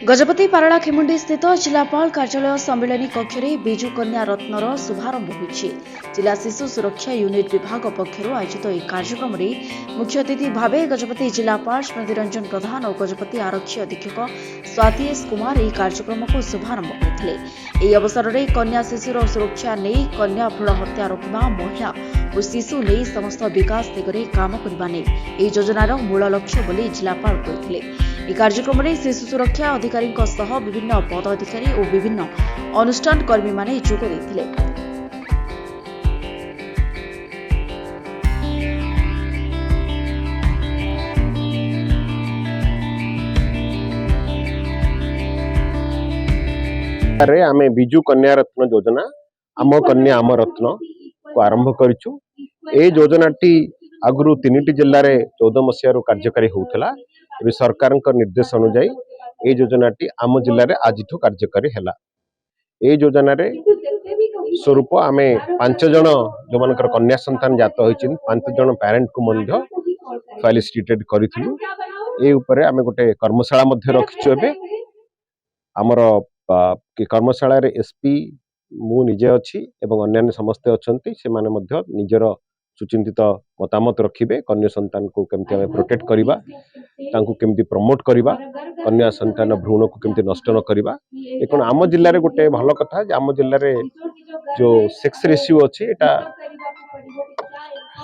गजपति पारला खेमुंडी स्थित जिलापाल कार्यालय सम्मेलनी कक्ष में बिजु कन्या रत्नर शुभारंभ होइछि। जिला शिशु सुरक्षा यूनिट विभाग पक्षर आयोजित यह कार्यक्रम में मुख्य अतिथि भाव गजपति जिलापाल स्मृति रंजन प्रधान और गजपति आरक्षी अधीक्षक स्वाति एस कुमार यह कार्यक्रम को शुभारंभ करते। यह अवसर में कन्या शिशुर सुरक्षा नहीं कन्या भ्रूण हत्या रोकवा महिला और शिशु नहीं समस्त विकास दिगरे काम करने यह योजनार मूल लक्ष्य बोली जिलापाल करथिले। यह कार्यक्रम में शिशु सुरक्षा अधिकारी विभिन्न पदाधिकारी और विभिन्न अनुष्ठान कर्मी माने जोग देथिले। आमे बिजु कन्या रत्न योजना आम कन्या आम रत्न को आरंभ करिछु। ए योजनाटी आगु 3टी जिल्ला रे 14 मसीह कार्यकारी होउथला। एबे सरकार निर्देश अनुसार ए योजनाटी आम जिल्ला रे आजिठो कार्यकारी हैला। ए योजना रे स्वरूप आमे 5 जन जो मानकर कन्या संतान जात होइचिन 5 जन पेरेंट को मध्य फेलिसिटेटेड करिथिलु। ए ऊपर आमे गोटे कर्मशाला मध्य रखिछु। एबे हमर कर्मशाला रे एसपी मु निजे अछि एवं अन्य समस्त अछंती से माने मध्य निजर सुचिंतित मतामत रखिबे। कन्या संतान को केमति हमें प्रोटेक्ट करिबा, तांको केमति प्रमोट करिबा, कन्या संतान भ्रूण को केमति नष्ट न करिबा। एकन आम जिल्ला रे गोटे भलो कथा जे आम जिल्ला रे जो सेक्स रेशियो अछि एटा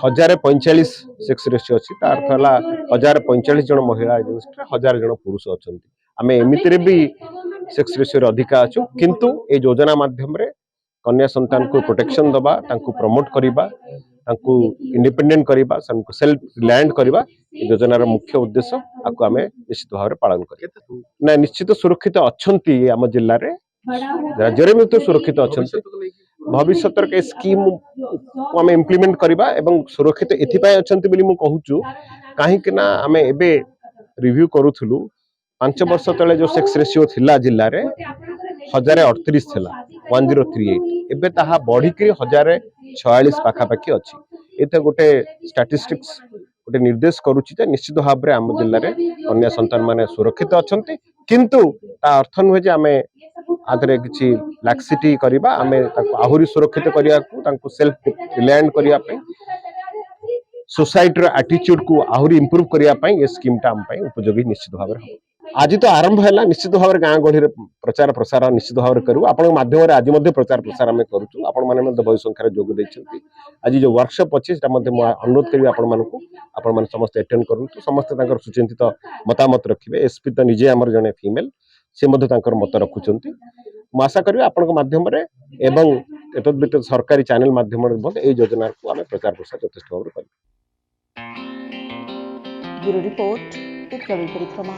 1045 सेक्स रेशियो अछि। तार अर्थ हला 1045 जन महिला 1000 जन पुरुष अछंती। आमे एमितिरे भी सेक्स रेशियो अधिका अच्छु, किंतु ए योजना माध्यम रे कन्या संतान को प्रोटेक्शन दबा, तांको प्रमोट करिबा, तांको इंडिपेंडेंट करिबा, तांको सेल्फ रिलायंट करिबा ए योजनार मुख्य उद्देश्य आको आमे निश्चित भाव पालन करिया। ना निश्चित सुरक्षित अछंती आम जिल्ला रे राज्य रे तो सुरक्षित अछंती। भविष्य के स्कीम को आमे इंप्लीमेंट करिबा एवं सुरक्षित एथिपाय अछंती बोली मु कहूछु। काहे कि ना आमे एबे रिव्यू करूथुलु 5 वर्ष तले जो सेक्स रेशियो थिला जिल्ला रे 1038 थिला 1038 एबे ताहा बढ़ी के 1046 पाखा पाखी अछि। एते गोटे स्टैटिस्टिक्स गोटे निर्देश करूछि जे निश्चित भाव रे आम जिल्ला रे कन्या संतान माने सुरक्षित अछंती, किंतु ता अर्थ नुहे जे आमे आदरे किछि लैक्सिटी करिबा, आमे ताको आहुरी सुरक्षित करिया को ताको सेल्फ रिलायंट करिया पे सोसाइटी रो एटीट्यूड को आहुरी इंप्रूव करिया पे ये स्कीम टा हम पे उपयोगी निश्चित भाव रे। आज तो आरंभ है निश्चित भाव में गाँ गहली प्रचार प्रसार निश्चित भाव में करूँ। आपण माध्यम आज प्रचार प्रसार आम करूँ। आपण मैंने बहु संख्यार जोग देइछन्ति। आज जो वर्कशॉप अच्छी अनुरोध करी आपण समस्त अटेंड करूँ। समस्त सुचिंतित मतामत रखिए। एसपी तो निजे आमर जने फीमेल से मत रखुंट। आशा करी आपण माध्यम एवं एतद सरकारी चैनल माध्यम योजना को आम प्रचार प्रसार यथेष्ट भाव में करूँ। ब्यूरो रिपोर्ट उत्कल परिक्रमा।